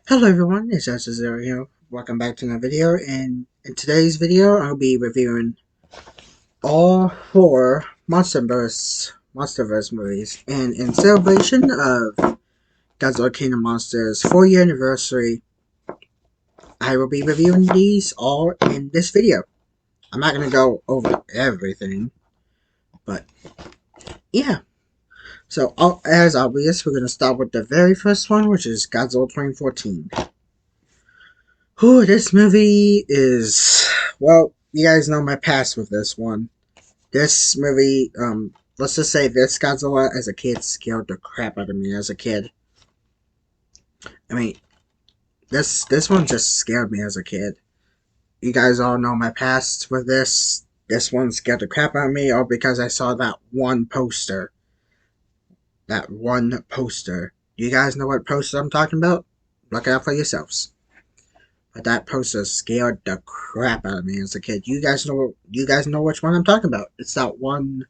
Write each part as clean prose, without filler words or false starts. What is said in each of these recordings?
Hello everyone, it's Zero here. Welcome back to another video, and in today's video I'll be reviewing all four Monsterverse movies. And in celebration of Godzilla Kingdom Monsters 4-year anniversary, I will be reviewing these all in this video. I'm not gonna go over everything, but yeah. So as obvious, we're gonna start with the very first one, which is Godzilla 2014. Whew, this movie is, well, you guys know my past with this one. This movie, let's just say this Godzilla as a kid scared the crap out of me as a kid. I mean, this one just scared me as a kid. You guys all know my past with this. This one scared the crap out of me, all because I saw that one poster. That one poster. You guys know what poster I'm talking about? Look it up for yourselves. But that poster scared the crap out of me as a kid. You guys know which one I'm talking about. It's that one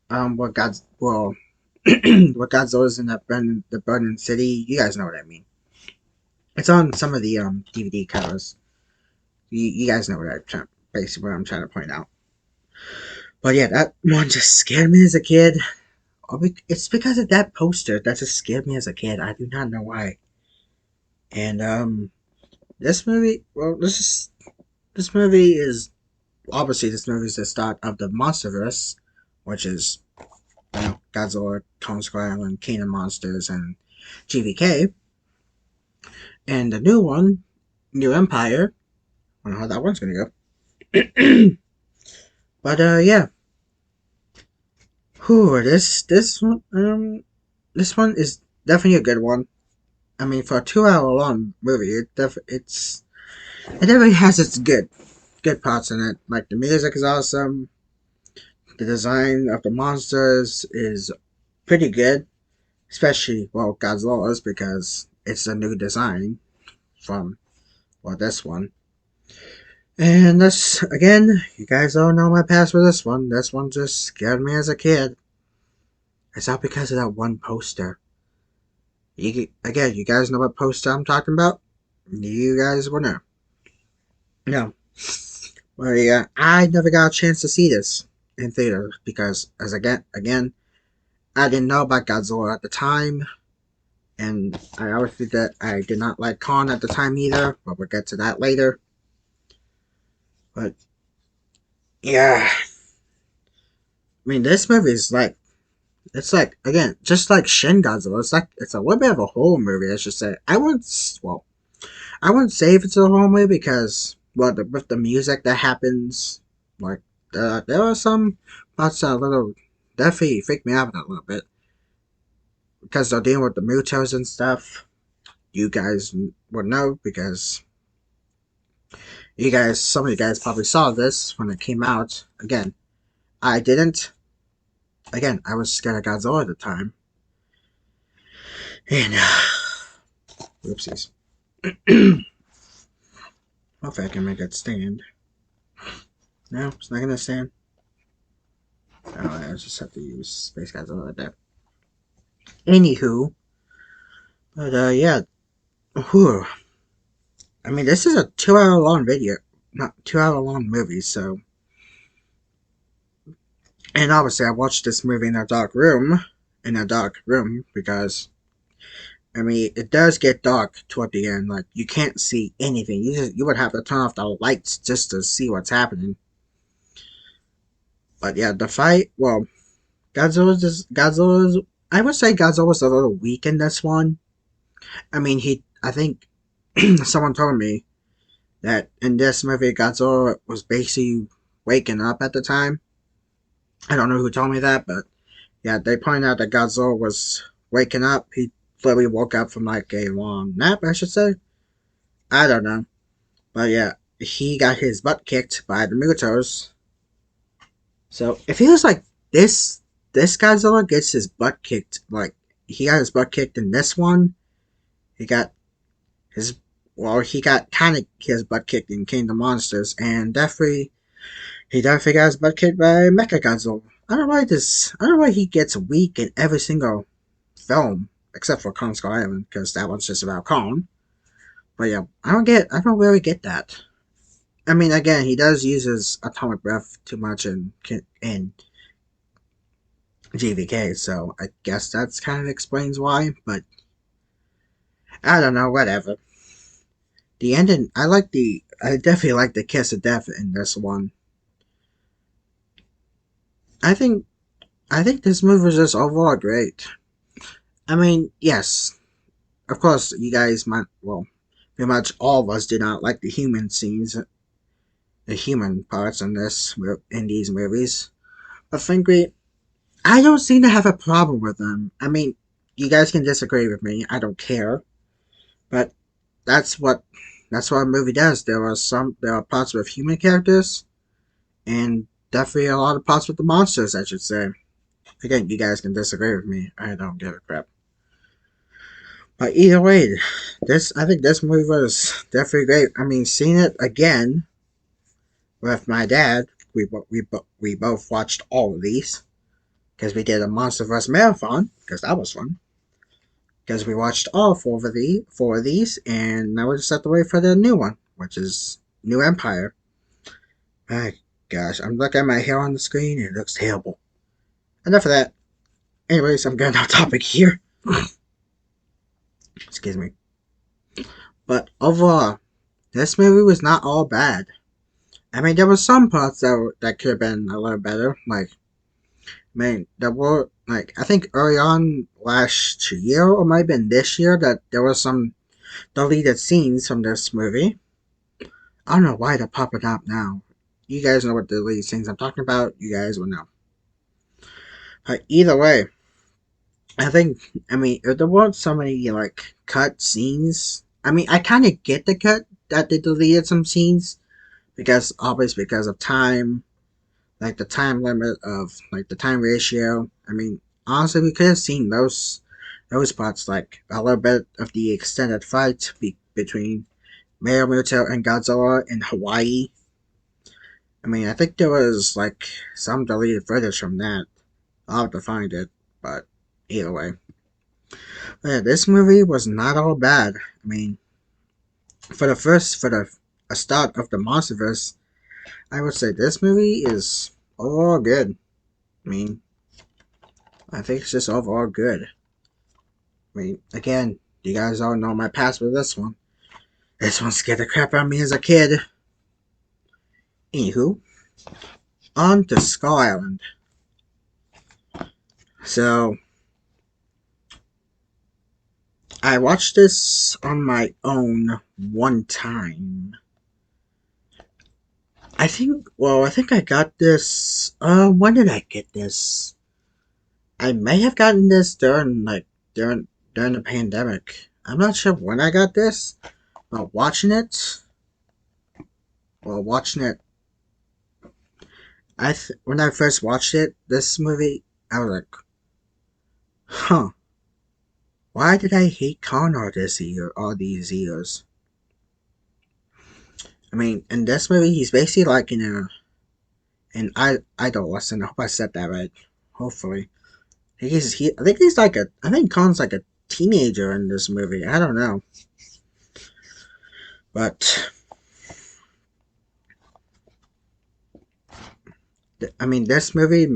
what God's well what Godzilla's in the burning city. You guys know what I mean. It's on some of the DVD covers. You guys know basically what I'm trying to point out. But yeah, that one just scared me as a kid. It's because of that poster that just scared me as a kid. I do not know why. And this movie, well, this movie is obviously this movie is the start of the Monsterverse, which is Godzilla, Kong Skull Island, King of Monsters, and GVK. And the new one, New Empire. I don't know how that one's gonna go. But yeah. Whew, this one is definitely a good one. I mean, for a 2 hour long movie, it definitely has its good parts in it. Like the music is awesome. The design of the monsters is pretty good, especially Godzilla's because it's a new design from this one. And this again, you guys all know my past with this one. This one just scared me as a kid. It's not because of that one poster. You guys know what poster I'm talking about? You guys will know. No. Well, yeah, I never got a chance to see this in theater because, again, I didn't know about Godzilla at the time, and I obviously that I did not like Kong at the time either, but we'll get to that later. But yeah, I mean, this movie is it's like again, just like Shin Godzilla. It's a little bit of a horror movie, I should say. I wouldn't say if it's a horror movie because with the music that happens, like there are some parts that a little definitely freak me out a little bit because they're dealing with the mutos and stuff. You guys would know because some of you guys probably saw this when it came out. Again, I didn't. Again, I was scared of Godzilla at the time, and whoopsies. Hopefully, I can make it stand. No, it's not gonna stand. Oh, I just have to use Space Godzilla like that. Anywho, but yeah, whew. I mean, this is a 2 hour long video, not 2 hour long movie, so. And obviously, I watched this movie in a dark room, because, I mean, it does get dark toward the end. Like, you can't see anything. You would have to turn off the lights just to see what's happening. But yeah, the fight, well, Godzilla's, I would say Godzilla's a little weak in this one. I mean, I think someone told me that in this movie, Godzilla was basically waking up at the time. I don't know who told me that, but yeah, they pointed out that Godzilla was waking up. He literally woke up from like a long nap, I should say. I don't know. But yeah, he got his butt kicked by the Mutos. So it feels like this Godzilla gets his butt kicked. Like, he got his butt kicked in this one. He got his he got kind of his butt kicked in King of the Monsters, and he definitely got his butt kicked by Mechagodzilla. I don't know why he gets weak in every single film except for Kong Skull Island because that one's just about Kong. But yeah, I don't really get that. I mean, again, he does use his atomic breath too much in GVK, so I guess that's kind of explains why. But I don't know, whatever. The ending, I definitely like the kiss of death in this one. I think, I think this movie was just overall great. I mean, yes, of course, you guys might, well, pretty much all of us did not like the human scenes, the human parts in these movies. But frankly, I don't seem to have a problem with them. I mean, you guys can disagree with me. I don't care. But that's what that's what a movie does. There are parts with human characters, and definitely a lot of parts with the monsters. I should say. Again, you guys can disagree with me. I don't give a crap. But either way, this I think this movie was definitely great. I mean, seeing it again with my dad, we both watched all of these because we did a Monsterverse marathon because that was fun. Because we watched all four of these, and now we just have to wait for the new one, which is New Empire. My gosh, I'm looking at my hair on the screen, and it looks terrible. Enough of that. Anyways, I'm getting off topic here. Excuse me. But overall, this movie was not all bad. I mean, there were some parts that could have been a little better. Like, I mean, there were like I think early on last year or might have been this year that there was some deleted scenes from this movie. I don't know why they're popping up now. You guys know what the deleted scenes I'm talking about. You guys will know. But either way, I think I mean if there weren't so many like cut scenes. I mean, I kind of get the cut that they deleted some scenes because obviously because of time, like the time limit of like the time ratio. I mean, honestly, we could have seen those parts like a little bit of the extended fight between Miyamoto and Godzilla in Hawaii. I mean, I think there was like some deleted footage from that. I'll have to find it, but either way. But yeah, this movie was not all bad. I mean, for the a start of the Monsterverse, I would say this movie is overall good. I mean, I think it's just overall good. I mean, again, you guys all know my past with this one. This one scared the crap out of me as a kid. Anywho, on to Skull Island. So, I watched this on my own one time. I think I got this, when did I get this? I may have gotten this during the pandemic. I'm not sure when I got this, but watching it, when I first watched this movie, I was like, huh, why did I hate Khan all these years? I mean, in this movie, he's basically like adolescent. I hope I said that right. Hopefully, I think Khan's like a teenager in this movie. I don't know, but I mean, this movie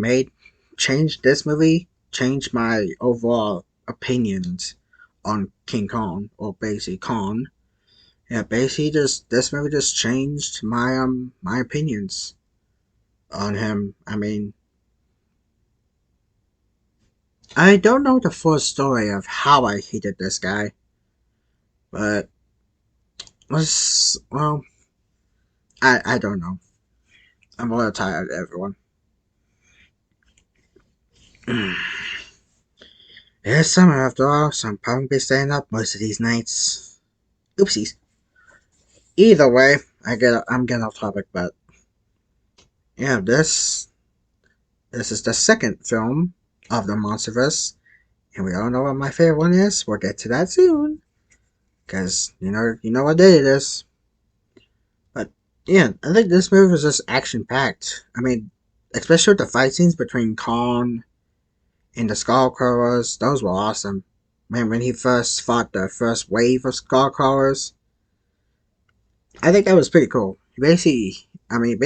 changed my overall opinions on King Kong or basically Khan. Yeah, basically just this movie just changed my opinions on him. I mean, I don't know the full story of how I hated this guy, but well, I don't know. I'm a little tired, everyone. It's summer after all, so I'm probably be staying up most of these nights. Oopsies. Either way, I'm getting off topic, but yeah, this is the second film of the Monsterverse, and we all know what my favorite one is. We'll get to that soon, cause you know what day it is. But yeah, I think this movie was just action packed. I mean, especially with the fight scenes between Kong and the Skullcrawlers, those were awesome. Man, when he first fought the first wave of Skullcrawlers, I think that was pretty cool. Basically,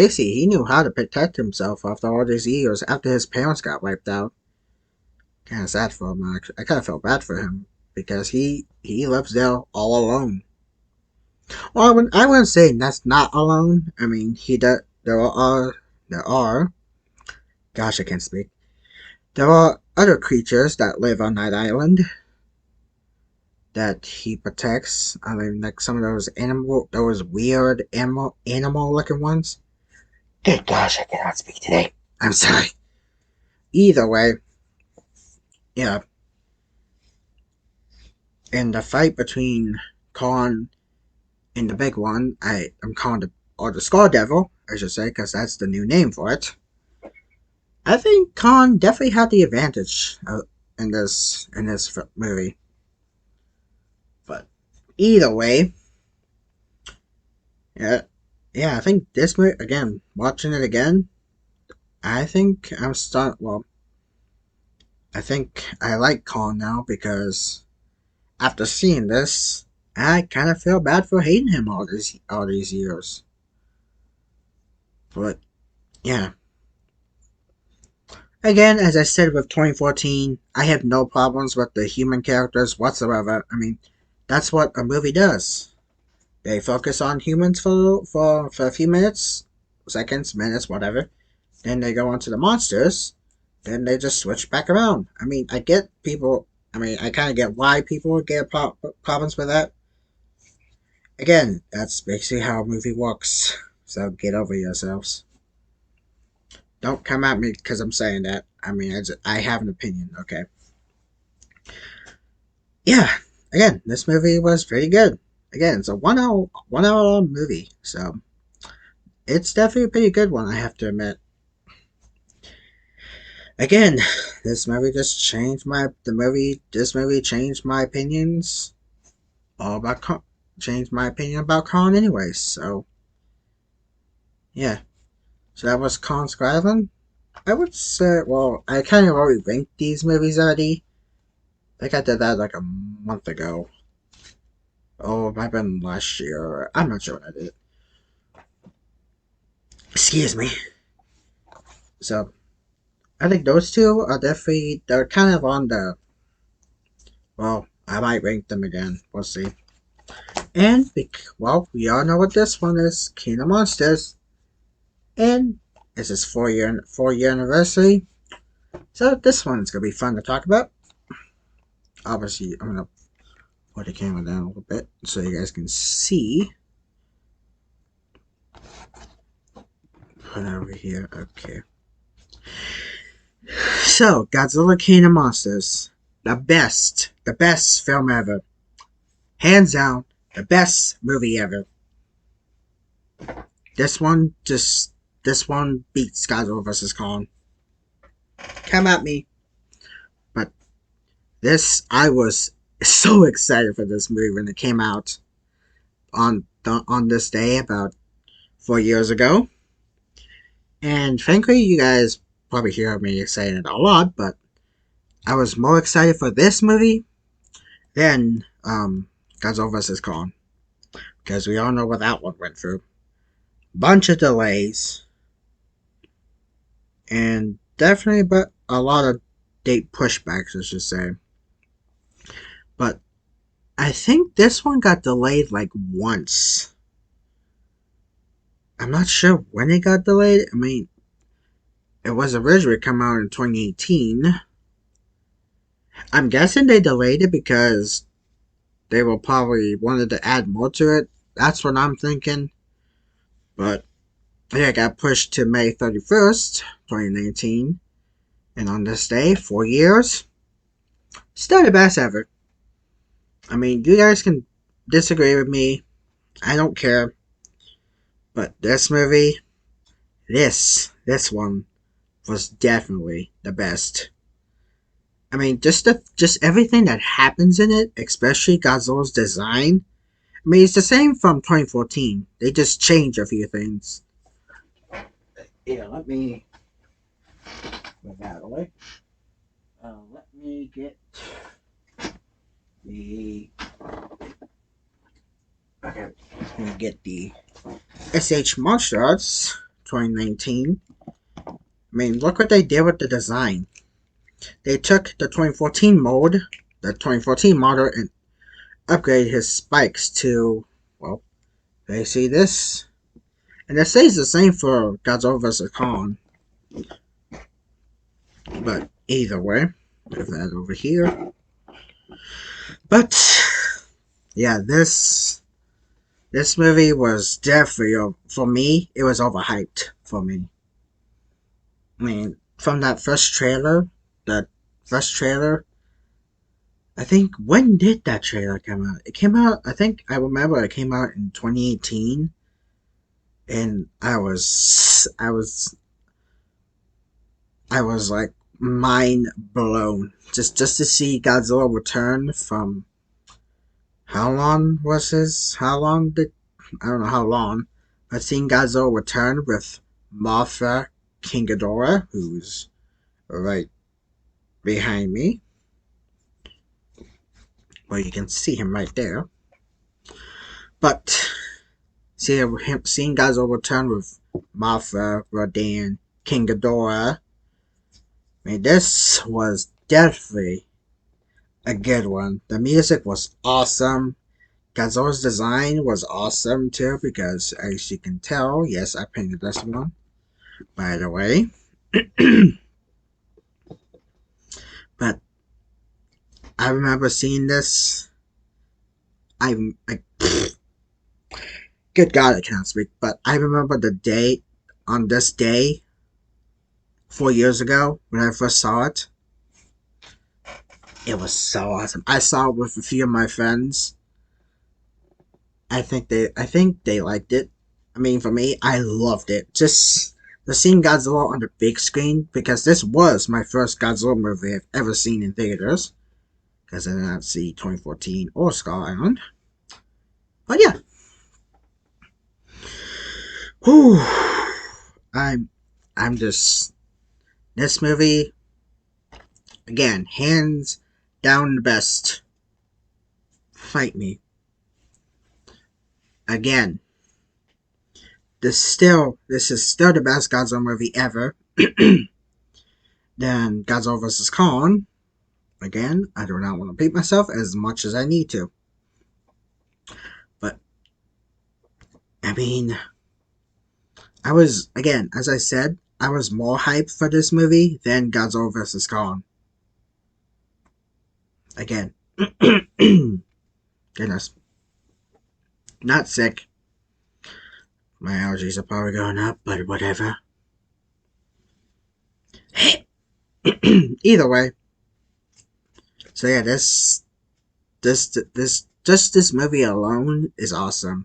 he knew how to protect himself after all these years, after his parents got wiped out. Kind of sad for him. I kind of felt bad for him because he lives there all alone. Well, I wouldn't say that's not alone. I mean, he does. There are. Gosh, I can't speak. There are other creatures that live on that island that he protects. I mean, like some of those weird animal looking ones. Good gosh, I cannot speak today. I'm sorry. Either way, yeah. In the fight between Khan and the big one, I'm calling the Skull Devil, I should say, because that's the new name for it. I think Khan definitely had the advantage in this movie. But either way, yeah, yeah. I think this movie again. Watching it again, I think I'm start. Well, I think I like Khan now because after seeing this, I kind of feel bad for hating him all these years. But yeah, again, as I said with 2014, I have no problems with the human characters whatsoever. I mean, that's what a movie does. They focus on humans for a few minutes, seconds, minutes, whatever. Then they go on to the monsters. Then they just switch back around. I mean, I get people. I mean, I kind of get why people get problems with that. Again, that's basically how a movie works. So get over yourselves. Don't come at me because I'm saying that. I mean, I have an opinion. Okay. Yeah. Again, this movie was pretty good. Again, it's a one hour long movie, so it's definitely a pretty good one. I have to admit. Again, this movie just changed my the movie. This movie changed my opinions all about changed my opinion about Khan, anyways. So yeah, so that was Khan's Island. I would say, well, I kind of already ranked these movies already. I think I did that like a month ago. Oh, it might have been last year. I'm not sure when I did it. Excuse me. So I think those two are definitely they're kind of on the. Well, I might rank them again. We'll see. And well, we all know what this one is: King of Monsters, and this is 4 year anniversary. So this one's gonna be fun to talk about. Obviously, I'm gonna put the camera down a little bit so you guys can see. Put it over here. Okay. So, Godzilla Kotm Monsters, the best film ever, hands down, the best movie ever. This one beats Godzilla vs Kong. Come at me, but I was so excited for this movie when it came out on this day about 4 years ago. And frankly, you guys probably hear me saying it a lot, but I was more excited for this movie than Godzilla vs Kong, because we all know what that one went through. Bunch of delays, and definitely, but a lot of date pushbacks, I should say. But I think this one got delayed like once. I'm not sure when it got delayed. I mean, it was originally come out in 2018. I'm guessing they delayed it because they will probably wanted to add more to it. That's what I'm thinking. But yeah, it got pushed to May 31st, 2019. And on this day, 4 years, still the best ever. I mean, you guys can disagree with me. I don't care. But this movie, this one was definitely the best. I mean, just everything that happens in it, especially Godzilla's design. I mean, it's the same from 2014. They just change a few things. Yeah, let me move that away. Let me get the Okay, let me get the Monster Arts 2019. I mean, look what they did with the design. They took the 2014 mold, the 2014 model, and upgraded his spikes to, well, they see this. And it stays the same for Godzilla vs. Kong. But either way, move that over here. But yeah, this movie was definitely, for me, it was overhyped for me. I mean, from that that first trailer, I think, when did that trailer come out? It came out, I think, I remember it came out in 2018, and I was like mind blown just to see Godzilla return from how long did I don't know how long, but seeing Godzilla return with Mothra King Ghidorah, who's right behind me. Well, you can see him right there. But seeing Godzilla return with Mothra, Rodan, King Ghidorah, I mean, this was definitely a good one. The music was awesome. Godzilla's design was awesome too, because as you can tell, yes, I painted this one, by the way. But I remember seeing this. I good God, I can't speak. But I remember the day, on this day, 4 years ago, when I first saw it. It was so awesome. I saw it with a few of my friends. I think they liked it. I mean, for me, I loved it. Just the seeing Godzilla on the big screen, because this was my first Godzilla movie I've ever seen in theaters. Because I did not see 2014 or Skull Island. But yeah. Whew. I'm I'm just, this movie, again, hands down the best. Fight me. Again. This is still the best Godzilla movie ever. Then Godzilla vs. Kong. Again, I do not want to repeat myself as much as I need to. But, I mean, I was, again, as I said, I was more hyped for this movie than Godzilla vs. Kong. Again. Goodness. Not sick. My allergies are probably going up, but whatever. Either way. So yeah, this movie alone is awesome.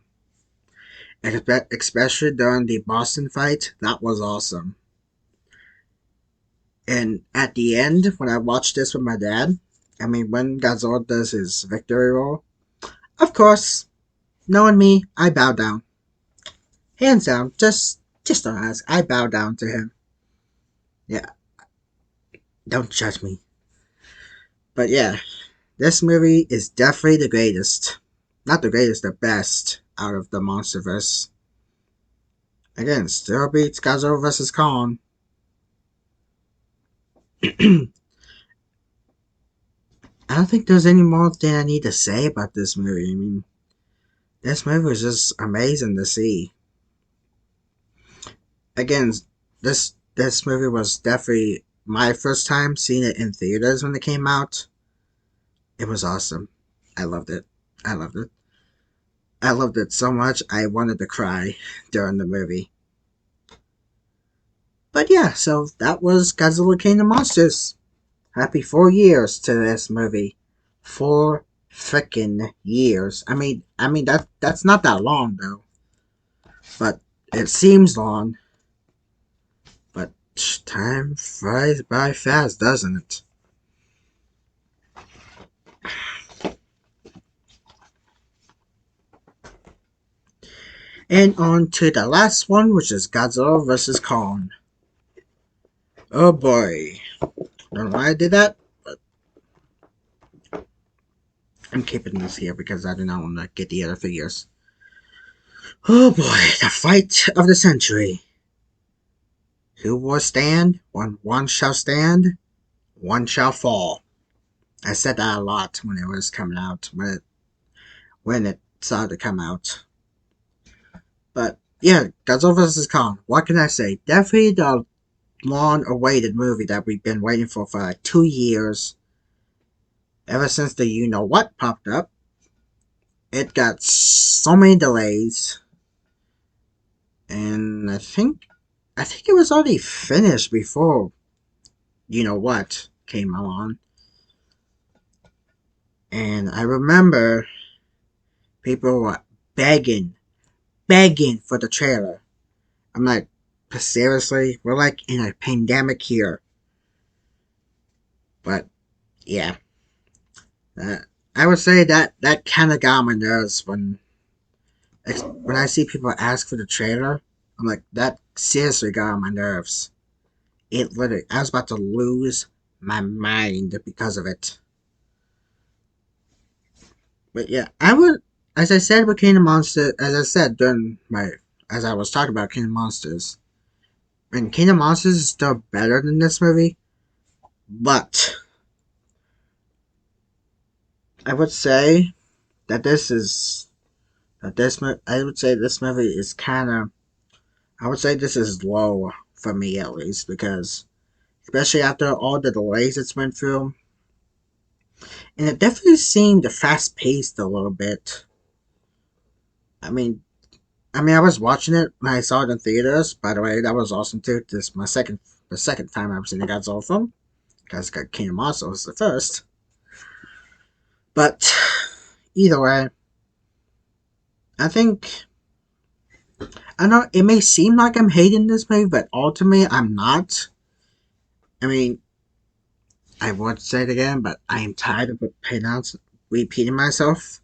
Especially during the Boston fight, that was awesome. And at the end, when I watched this with my dad, I mean, when Godzilla does his victory roll, of course, knowing me, I bow down. Hands down, just don't ask. I bow down to him. Yeah, don't judge me. But yeah, this movie is definitely the greatest. Not the greatest, the best out of the Monsterverse. Again, still beats Godzilla vs. Kong. I don't think there's any more thing I need to say about this movie. I mean, this movie was just amazing to see. Again, this movie was definitely my first time seeing it in theaters when it came out. It was awesome. I loved it. I loved it. I loved it so much I wanted to cry during the movie. But yeah, so that was Godzilla King of Monsters. Happy 4 years to this movie. 4 freaking years. I mean that's not that long though. But it seems long. But time flies by fast, doesn't it? And on to the last one, which is Godzilla vs. Kong. Oh boy. Don't know why I did that, but I'm keeping this here because I do not want to get the other figures. Oh boy, the fight of the century. Who will stand? One shall stand, one shall fall. I said that a lot when it was coming out, when it started to come out. But yeah, Godzilla vs. Kong. What can I say? Definitely the long-awaited movie that we've been waiting for like 2 years. Ever since the You Know What popped up, it got so many delays, and I think it was already finished before You Know What came along. And I remember people were begging for the trailer. I'm like, seriously, we're like in a pandemic here. But yeah, uh, I would say that kind of got on my nerves when I see people ask for the trailer. I'm like, that seriously got on my nerves. It literally, I was about to lose my mind because of it. But yeah, I would, as I said with King of Monsters, as I said as I was talking about King of Monsters, and King of Monsters is still better than this movie, but I would say that I would say this movie is kind of, I would say this is low for me at least, because especially after all the delays it's went through, and it definitely seemed fast paced a little bit. I mean, I was watching it when I saw it in theaters. By the way, that was awesome too. This is the second time I've seen a Godzilla film, because Kingdom Monsters was the first. But either way, I think I know it may seem like I'm hating this movie, but ultimately I'm not. I mean, I won't say it again, but I am tired of repeating myself.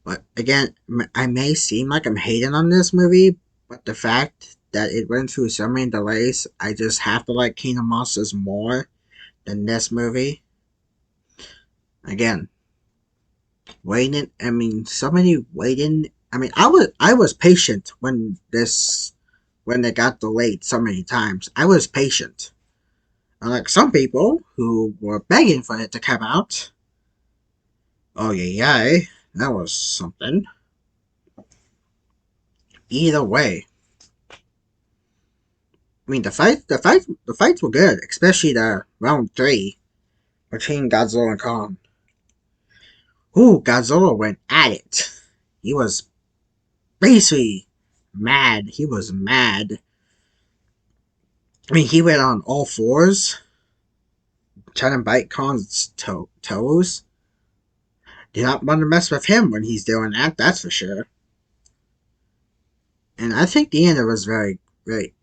But again, I may seem like I'm hating on this movie, but the fact that it went through so many delays, I just have to like Kingdom Monsters more than this movie. Again, waiting. I mean, so many waiting. I mean, I was patient when they got delayed so many times. I was patient. Unlike some people who were begging for it to come out. Oh yeah, that was something. Either way, I mean the fights were good, especially the round three between Godzilla and Kong. Ooh, Godzilla went at it. He was basically mad. He was mad. I mean, he went on all fours, trying to bite Kong's toes. Do not want to mess with him when he's doing that, that's for sure. And I think the ending was very.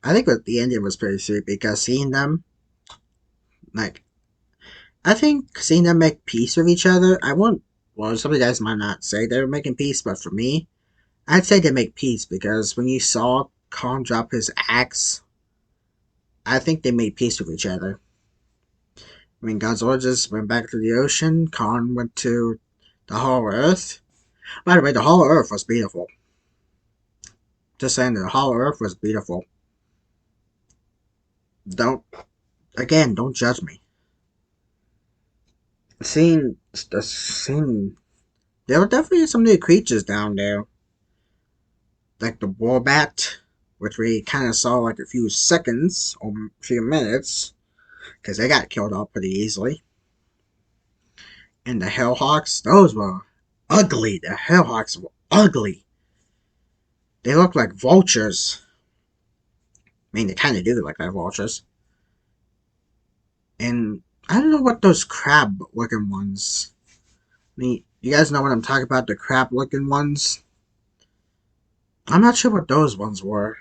I think the ending was pretty sweet because seeing them, like, I think seeing them make peace with each other, I won't. Well, some of you guys might not say they were making peace, but for me, I'd say they make peace because when you saw Kong drop his axe, I think they made peace with each other. I mean, Godzilla just went back to the ocean. Kong went to the Hollow Earth. By the way, the Hollow Earth was beautiful. Just saying, the Hollow Earth was beautiful. Don't judge me. Seeing, there were definitely some new creatures down there, like the Warbat, which we kind of saw like a few seconds or a few minutes, because they got killed off pretty easily. And the Hellhawks, those were ugly. The Hellhawks were ugly. They look like vultures. I mean, they kind of do look like vultures. And I don't know what those crab looking ones. I mean, you guys know what I'm talking about, the crab looking ones? I'm not sure what those ones were.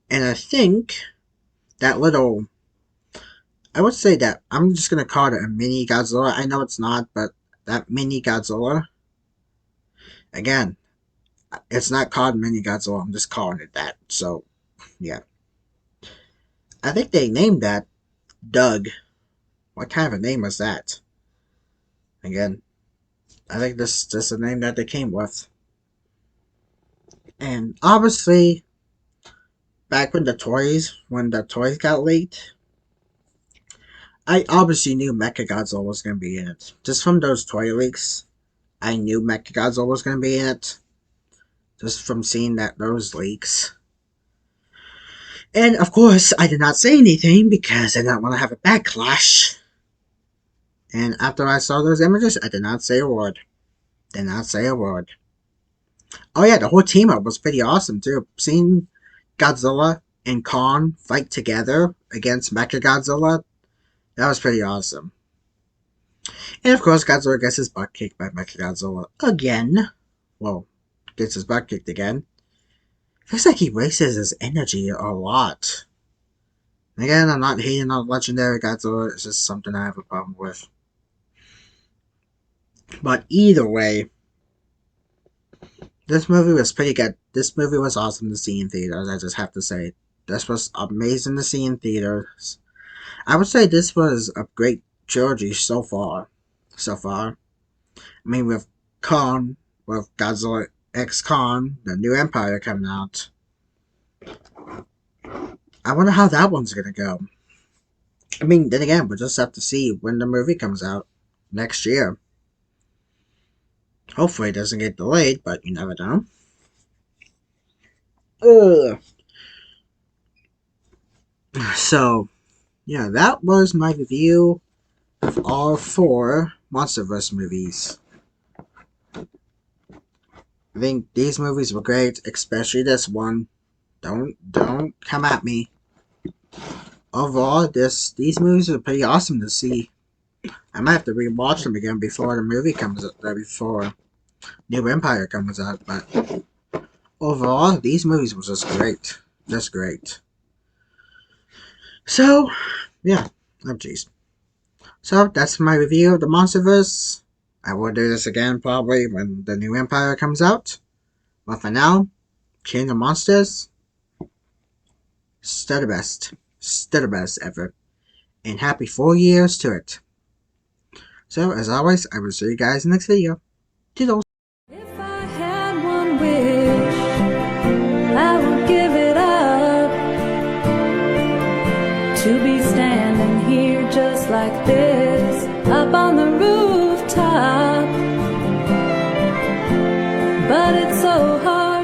And I think that little. I would say that I'm just gonna call it a mini Godzilla. I know it's not, but that mini Godzilla. Again, it's not called mini Godzilla. I'm just calling it that. So, yeah. I think they named that Doug. What kind of a name was that? Again, I think this is the name that they came with. And obviously, back when the toys got leaked, I obviously knew Mechagodzilla was going to be in it. Just from those toy leaks, I knew Mechagodzilla was going to be in it. Just from seeing those leaks. And of course, I did not say anything because I did not want to have a backlash. And after I saw those images, I did not say a word. Did not say a word. Oh yeah, the whole team up was pretty awesome too. Seeing Godzilla and Kong fight together against Mechagodzilla, that was pretty awesome. And of course, Godzilla gets his butt kicked by Mechagodzilla again. Well, gets his butt kicked again. Feels like he wastes his energy a lot. Again, I'm not hating on Legendary Godzilla, it's just something I have a problem with. But either way, this movie was pretty good. This movie was awesome to see in theaters, I just have to say. This was amazing to see in theaters. I would say this was a great trilogy so far. I mean, with Kong, with Godzilla X Kong, the new Empire coming out. I wonder how that one's gonna go. I mean, then again, we'll just have to see when the movie comes out next year. Hopefully it doesn't get delayed, but you never know. Ugh. So, yeah, that was my review of all 4 Monsterverse movies. I think these movies were great, especially this one. Don't come at me. Overall, these movies are pretty awesome to see. I might have to rewatch them again before the movie comes out, before New Empire comes out, but overall, these movies were just great. Just great. So, yeah. Oh, jeez. So, that's my review of the Monsterverse. I will do this again probably when the New Empire comes out. But for now, King of Monsters, still the best. Still the best ever. And happy 4 years to it. So, as always, I will see you guys in the next video. Toodles! If I had one wish, I would give it up to be standing here just like this, up on the rooftop. But it's so hard